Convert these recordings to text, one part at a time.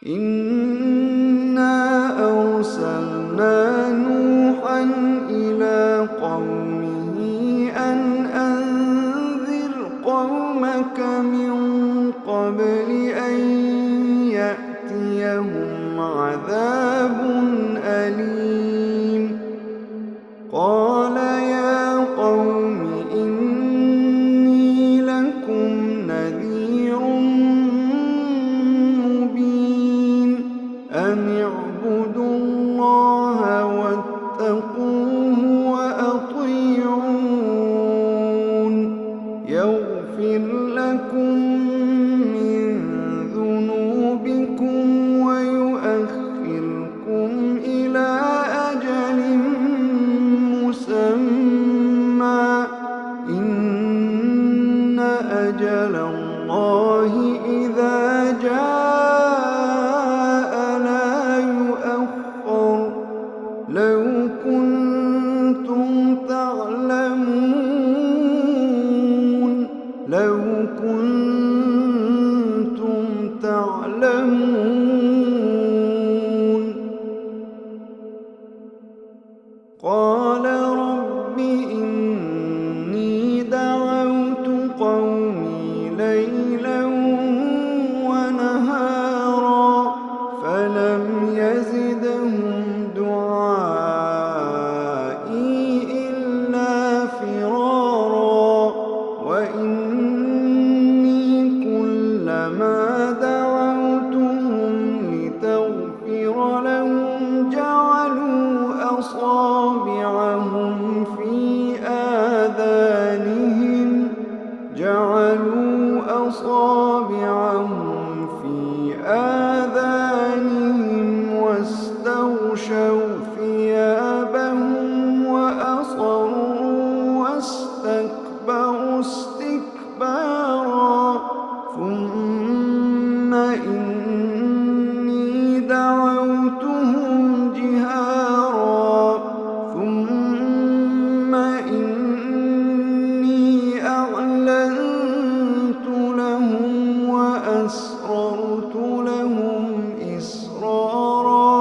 إنا أرسلنا نوحا إلى قومه أن أنذر قومك من قبل أن يأتيهم عذاب أليم. قال يا قوم إني لكم نذير مبين أن اعبدوا الله واتقوه وأطيعون يغفر لكم من ذنوبكم ويؤخركم إلى أجل مسمى إن أجل الله إذا جاء لا يؤخر لو كنتم تعلمون قال رب إني دعوت قومي ليلا ونهارا فلم يزدهم دعائي إلا فرارا وإني كلما دعوتهم لتغفر لهم جعلوا أصابعهم في آذانهم واستغشوا ثيابهم وأصروا واستكبروا استكبارا ثم إني دعوتهم جهارا ثم إني أعلنت لهم وأسررت لهم إسرارا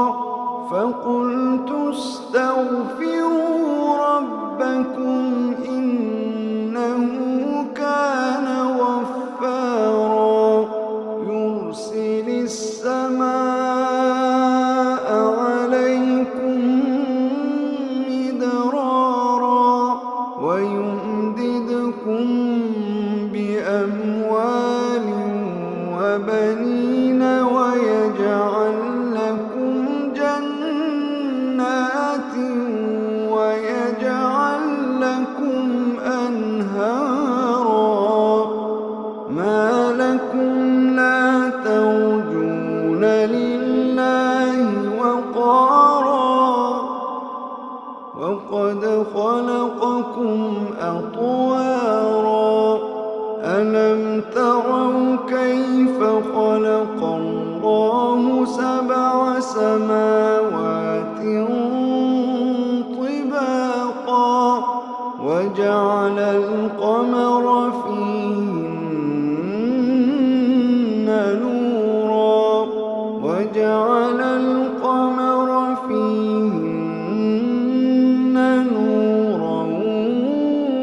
فقلت استغفروا ربكم إنه كان غفارا يرسل السماء عليكم مدرارا ويمددكم بأموال وبنين ويجعل لكم جنات ويجعل لكم أنهارا ما لكم لا ترجون لله وقارا وقد خلقكم أطوارا ألم تروا كيف خلق الله سبع سماوات طباقا وجعل القمر فيهن نورا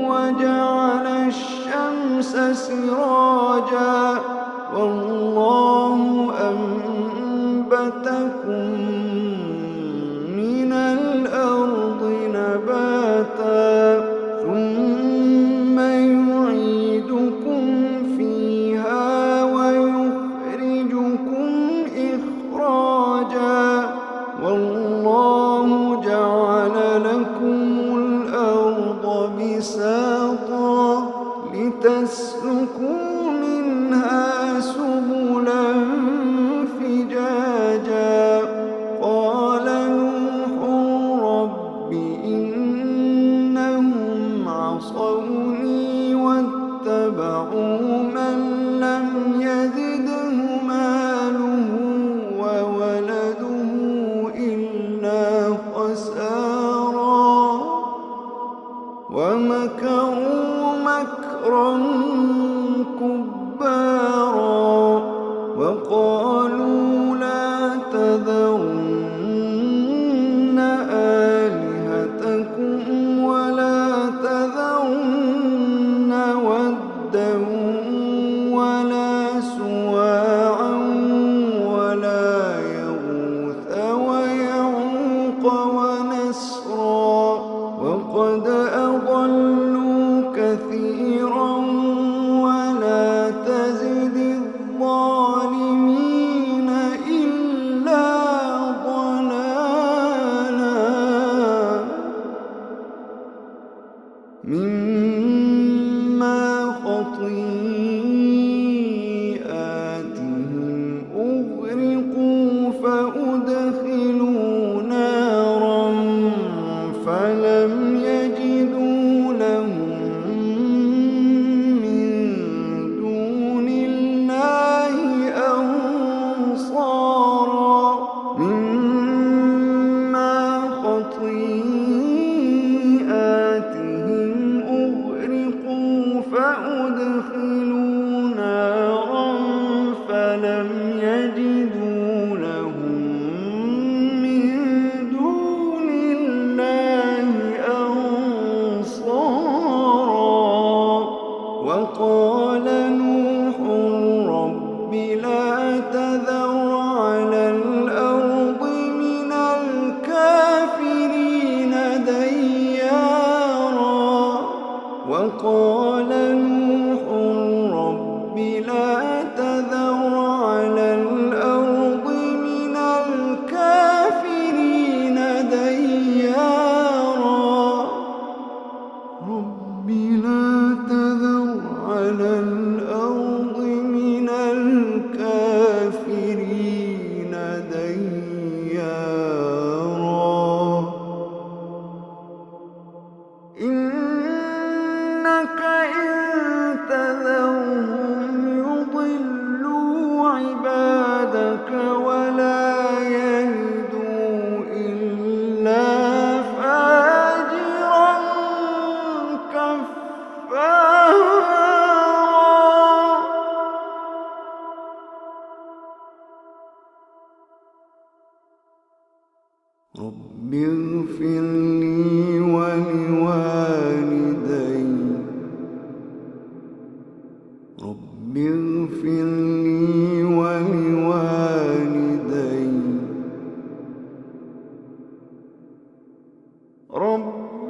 وجعل الشمس سراجا والله أنبتكم من الأرض نباتا ثم يعيدكم فيها ويخرجكم إخراجا والله جعل لكم الأرض بساطا لتسلكوا منها سبلا فجاجا قال نوح رب إنهم عصوني واتبعوا من لم يزده ماله وولده إلا خسارا ومكروا مكرا كبارا وقالوا لا وقد أضلوا كثيرا ولا تزد الظالمين إلا ضلالا مما خطيئاتهم أغرقوا فأدخلوا نارا فلم يجدوا لهم من دون الله أنصارا مما خطيئاتهم أغرقوا فأدخلوا نارا فلم يجدوا لهم من دون الله أنصارا وقال نوح رب لا تذر على الأرض من الكافرين ديارا وقال نوح رب لا تذر على الأرض من الكافرين ديارا رب لا تذر على الأرض من الكافرين ديارا إنك إن تذرهم يضلوا عبادك ولا يلدوا إلا فاجرا كفارا رب اغفر لي ولوالدي رب اغفر لي ولوالدي رب